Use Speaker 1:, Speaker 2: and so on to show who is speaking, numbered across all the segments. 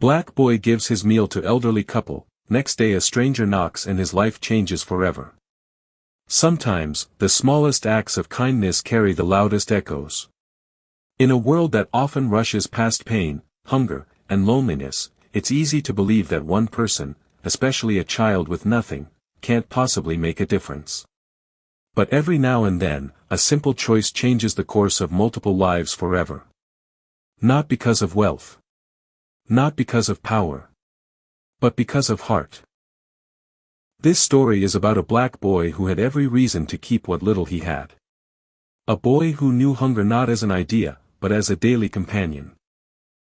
Speaker 1: Black boy gives his meal to elderly couple, next day a stranger knocks and his life changes forever. Sometimes, the smallest acts of kindness carry the loudest echoes. In a world that often rushes past pain, hunger, and loneliness, it's easy to believe that one person, especially a child with nothing, can't possibly make a difference. But every now and then, a simple choice changes the course of multiple lives forever. Not because of wealth. Not because of power. But because of heart. This story is about a black boy who had every reason to keep what little he had. A boy who knew hunger not as an idea, but as a daily companion.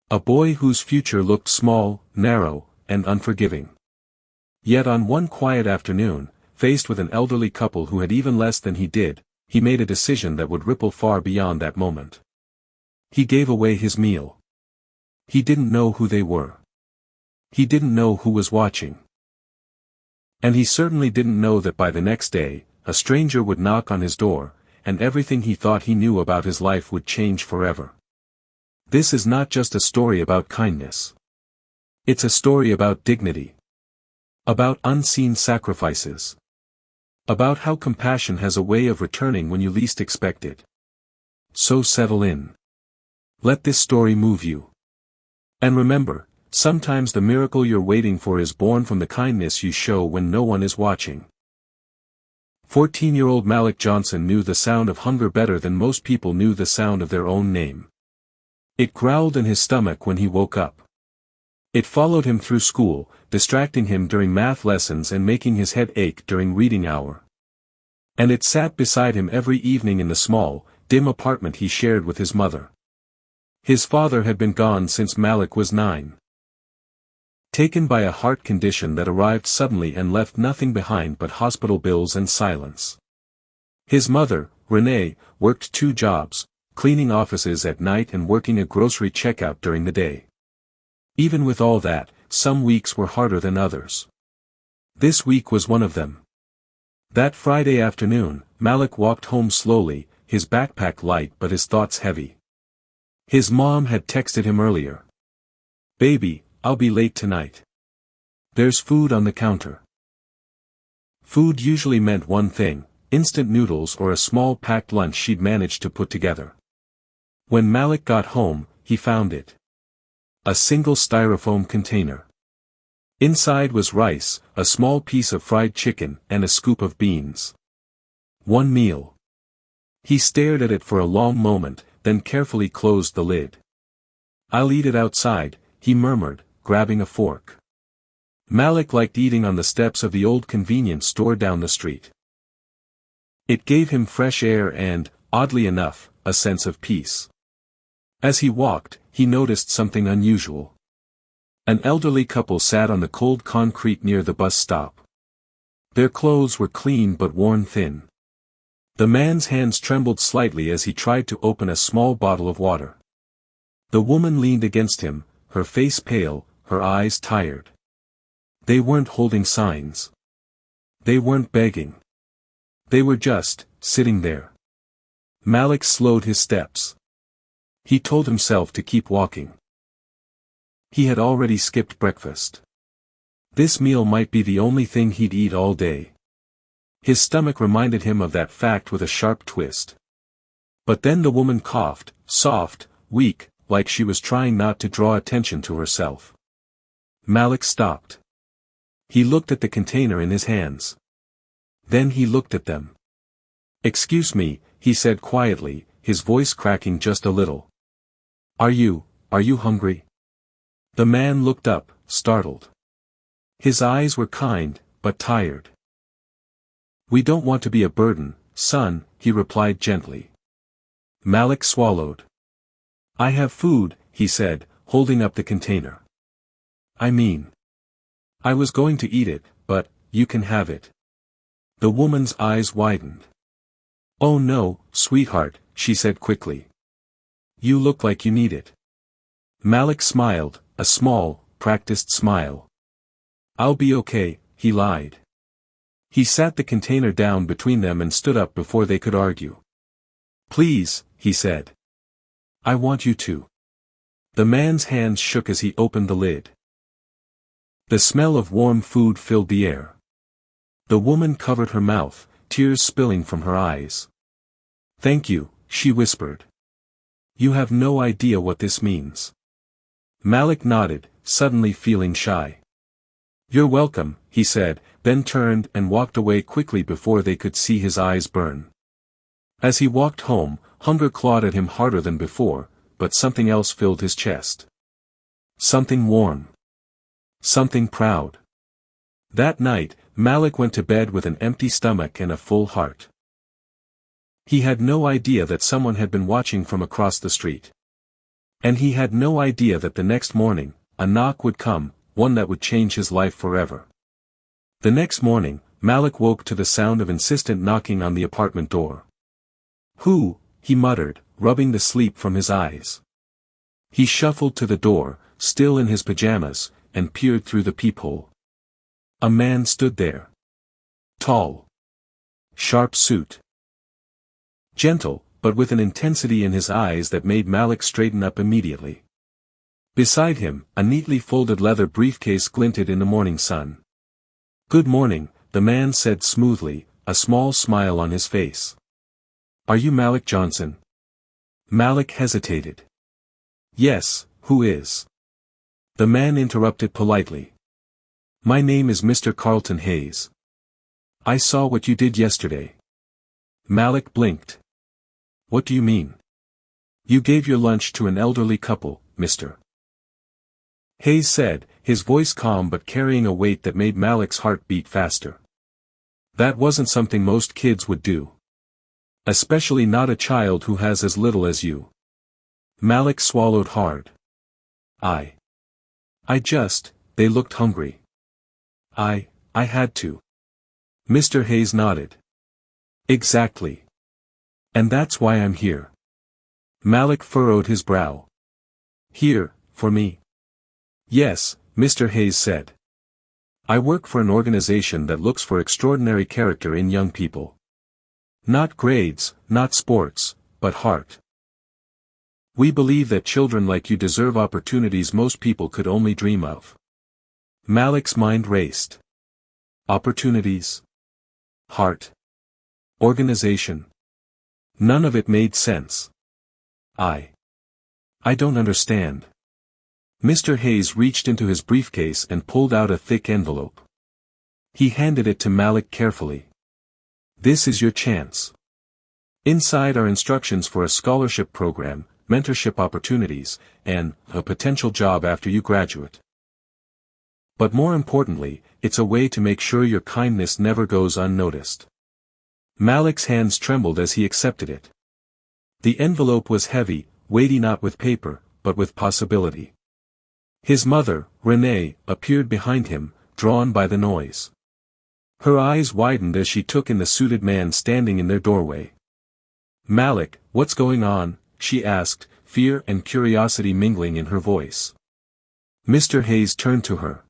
Speaker 1: A boy whose future looked small, narrow, and unforgiving. Yet on one quiet afternoon, faced with an elderly couple who had even less than he did, he made a decision that would ripple far beyond that moment. He gave away his meal. He didn't know who they were. He didn't know who was watching. And he certainly didn't know that by the next day, a stranger would knock on his door, and everything he thought he knew about his life would change forever. This is not just a story about kindness. It's a story about dignity. About unseen sacrifices. About how compassion has a way of returning when you least expect it. So settle in. Let this story move you. And remember, sometimes the miracle you're waiting for is born from the kindness you show when no one is watching. 14-year-old Malik Johnson knew the sound of hunger better than most people knew the sound of their own name. It growled in his stomach when he woke up. It followed him through school, distracting him during math lessons and making his head ache during reading hour. And it sat beside him every evening in the small, dim apartment he shared with his mother. His father had been gone since Malik was 9. Taken by a heart condition that arrived suddenly and left nothing behind but hospital bills and silence. His mother, Renee, worked 2 jobs, cleaning offices at night and working a grocery checkout during the day. Even with all that, some weeks were harder than others. This week was one of them. That Friday afternoon, Malik walked home slowly, his backpack light but his thoughts heavy. His mom had texted him earlier. "Baby, I'll be late tonight. There's food on the counter." Food usually meant one thing, instant noodles or a small packed lunch she'd managed to put together. When Malik got home, he found it. A single styrofoam container. Inside was rice, a small piece of fried chicken, and a scoop of beans. One meal. He stared at it for a long moment, then carefully closed the lid. "I'll eat it outside," he murmured, grabbing a fork. Malik liked eating on the steps of the old convenience store down the street. It gave him fresh air and, oddly enough, a sense of peace. As he walked, he noticed something unusual. An elderly couple sat on the cold concrete near the bus stop. Their clothes were clean but worn thin. The man's hands trembled slightly as he tried to open a small bottle of water. The woman leaned against him, her face pale, her eyes tired. They weren't holding signs. They weren't begging. They were just, sitting there. Malik slowed his steps. He told himself to keep walking. He had already skipped breakfast. This meal might be the only thing he'd eat all day. His stomach reminded him of that fact with a sharp twist. But then the woman coughed, soft, weak, like she was trying not to draw attention to herself. Malik stopped. He looked at the container in his hands. Then he looked at them. "Excuse me," he said quietly, his voice cracking just a little. Are you hungry?" The man looked up, startled. His eyes were kind, but tired. "We don't want to be a burden, son," he replied gently. Malik swallowed. "I have food," he said, holding up the container. I was going to eat it, but, you can have it." The woman's eyes widened. "Oh no, sweetheart," she said quickly. "You look like you need it." Malik smiled, a small, practiced smile. "I'll be okay," he lied. He sat the container down between them and stood up before they could argue. "Please," he said. "I want you to." The man's hands shook as he opened the lid. The smell of warm food filled the air. The woman covered her mouth, tears spilling from her eyes. "Thank you," she whispered. "You have no idea what this means." Malik nodded, suddenly feeling shy. "You're welcome," he said, then turned and walked away quickly before they could see his eyes burn. As he walked home, hunger clawed at him harder than before, but something else filled his chest. Something warm. Something proud. That night, Malik went to bed with an empty stomach and a full heart. He had no idea that someone had been watching from across the street. And he had no idea that the next morning, a knock would come, one that would change his life forever. The next morning, Malik woke to the sound of insistent knocking on the apartment door. "Who?" he muttered, rubbing the sleep from his eyes. He shuffled to the door, still in his pajamas, and peered through the peephole. A man stood there. Tall. Sharp suit. Gentle, but with an intensity in his eyes that made Malik straighten up immediately. Beside him, a neatly folded leather briefcase glinted in the morning sun. "Good morning," the man said smoothly, a small smile on his face. "Are you Malik Johnson?" Malik hesitated. "Yes, who is?" The man interrupted politely. "My name is Mr. Carlton Hayes. I saw what you did yesterday." Malik blinked. "What do you mean?" "You gave your lunch to an elderly couple, Mr. Hayes said, his voice calm but carrying a weight that made Malik's heart beat faster. "That wasn't something most kids would do. Especially not a child who has as little as you." Malik swallowed hard. They looked hungry. I had to." Mr. Hayes nodded. "Exactly. And that's why I'm here." Malik furrowed his brow. "Here, for me?" "Yes," Mr. Hayes said. "I work for an organization that looks for extraordinary character in young people. Not grades, not sports, but heart. We believe that children like you deserve opportunities most people could only dream of." Malik's mind raced. Opportunities? Heart? Organization? None of it made sense. I don't understand." Mr. Hayes reached into his briefcase and pulled out a thick envelope. He handed it to Malik carefully. "This is your chance. Inside are instructions for a scholarship program, mentorship opportunities, and a potential job after you graduate. But more importantly, it's a way to make sure your kindness never goes unnoticed." Malik's hands trembled as he accepted it. The envelope was heavy, weighty not with paper, but with possibility. His mother, Renee, appeared behind him, drawn by the noise. Her eyes widened as she took in the suited man standing in their doorway. "Malik, what's going on?" she asked, fear and curiosity mingling in her voice. Mr. Hayes turned to her.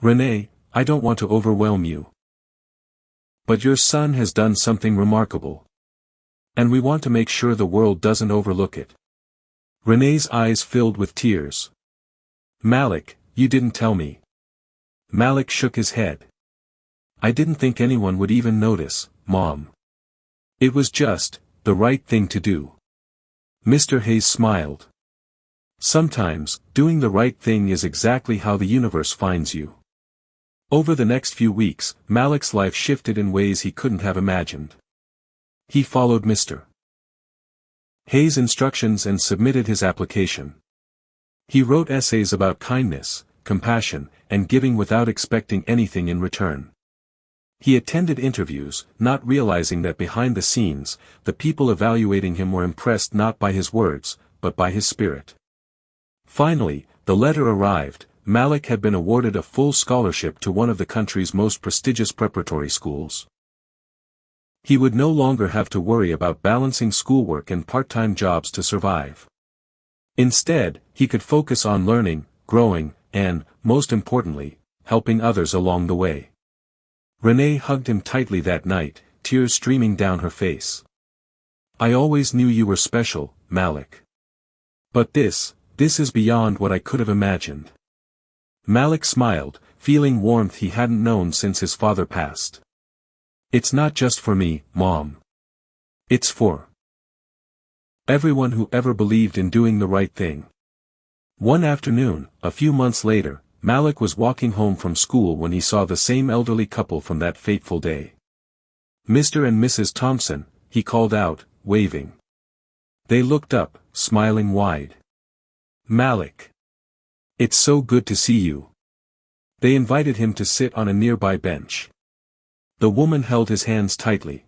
Speaker 1: "Renee, I don't want to overwhelm you. But your son has done something remarkable. And we want to make sure the world doesn't overlook it." Renee's eyes filled with tears. "Malik, you didn't tell me." Malik shook his head. "I didn't think anyone would even notice, Mom. It was just the right thing to do." Mr. Hayes smiled. "Sometimes, doing the right thing is exactly how the universe finds you." Over the next few weeks, Malik's life shifted in ways he couldn't have imagined. He followed Mr. Hayes' instructions and submitted his application. He wrote essays about kindness, compassion, and giving without expecting anything in return. He attended interviews, not realizing that behind the scenes, the people evaluating him were impressed not by his words, but by his spirit. Finally, the letter arrived. Malik had been awarded a full scholarship to one of the country's most prestigious preparatory schools. He would no longer have to worry about balancing schoolwork and part-time jobs to survive. Instead, he could focus on learning, growing, and, most importantly, helping others along the way. Renee hugged him tightly that night, tears streaming down her face. "I always knew you were special, Malik. But this is beyond what I could have imagined." Malik smiled, feeling warmth he hadn't known since his father passed. It's not just for me, Mom. It's for everyone who ever believed in doing the right thing. One afternoon, a few months later, Malik was walking home from school when he saw the same elderly couple from that fateful day. Mr. and Mrs. Thompson, he called out, waving. They looked up, smiling wide. Malik. It's so good to see you. They invited him to sit on a nearby bench. The woman held his hands tightly.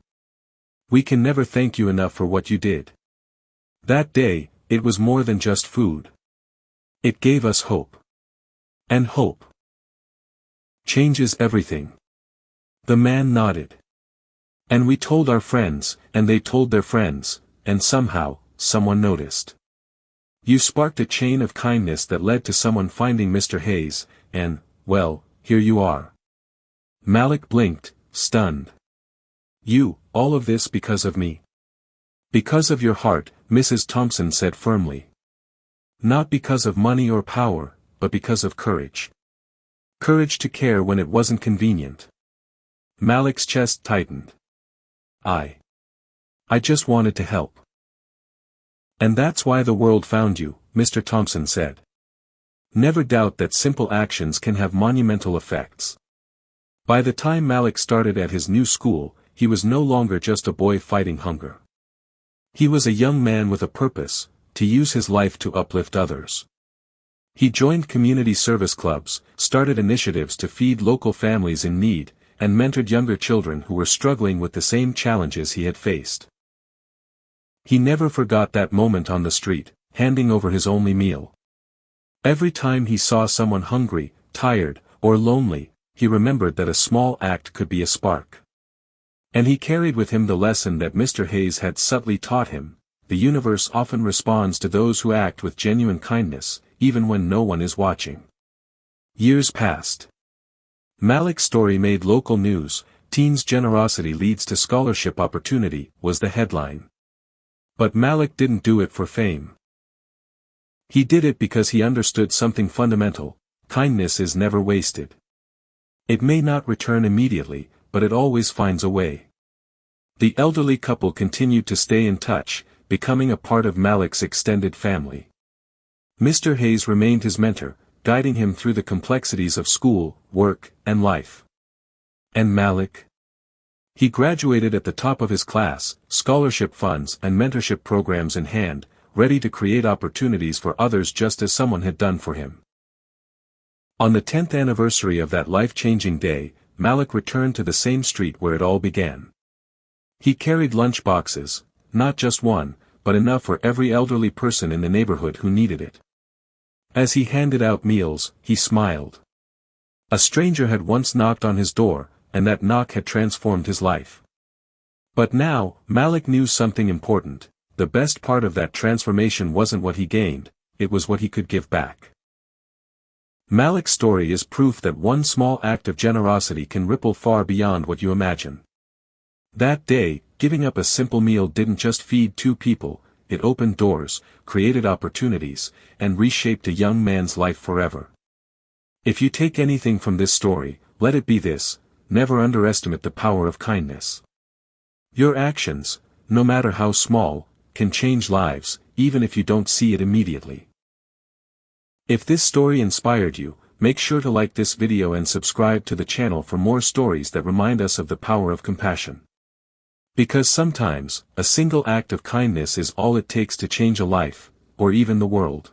Speaker 1: We can never thank you enough for what you did. That day, it was more than just food. It gave us hope. And hope changes everything. The man nodded. And we told our friends, and they told their friends, and somehow, someone noticed. You sparked a chain of kindness that led to someone finding Mr. Hayes, and, well, here you are. Malik blinked, stunned. You, all of this because of me. Because of your heart, Mrs. Thompson said firmly. Not because of money or power, but because of courage. Courage to care when it wasn't convenient. Malik's chest tightened. I just wanted to help. And that's why the world found you, Mr. Thompson said. Never doubt that simple actions can have monumental effects. By the time Malik started at his new school, he was no longer just a boy fighting hunger. He was a young man with a purpose, to use his life to uplift others. He joined community service clubs, started initiatives to feed local families in need, and mentored younger children who were struggling with the same challenges he had faced. He never forgot that moment on the street, handing over his only meal. Every time he saw someone hungry, tired, or lonely, he remembered that a small act could be a spark. And he carried with him the lesson that Mr. Hayes had subtly taught him: the universe often responds to those who act with genuine kindness, even when no one is watching. Years passed. Malik's story made local news. Teens' generosity leads to scholarship opportunity, was the headline. But Malik didn't do it for fame. He did it because he understood something fundamental: kindness is never wasted. It may not return immediately, but it always finds a way. The elderly couple continued to stay in touch, becoming a part of Malik's extended family. Mr. Hayes remained his mentor, guiding him through the complexities of school, work, and life. And Malik? He graduated at the top of his class, scholarship funds and mentorship programs in hand, ready to create opportunities for others just as someone had done for him. On the 10th anniversary of that life-changing day, Malik returned to the same street where it all began. He carried lunch boxes, not just one, but enough for every elderly person in the neighborhood who needed it. As he handed out meals, he smiled. A stranger had once knocked on his door, and that knock had transformed his life. But now, Malik knew something important: the best part of that transformation wasn't what he gained, it was what he could give back. Malik's story is proof that one small act of generosity can ripple far beyond what you imagine. That day, giving up a simple meal didn't just feed two people, it opened doors, created opportunities, and reshaped a young man's life forever. If you take anything from this story, let it be this: never underestimate the power of kindness. Your actions, no matter how small, can change lives, even if you don't see it immediately. If this story inspired you, make sure to like this video and subscribe to the channel for more stories that remind us of the power of compassion. Because sometimes, a single act of kindness is all it takes to change a life, or even the world.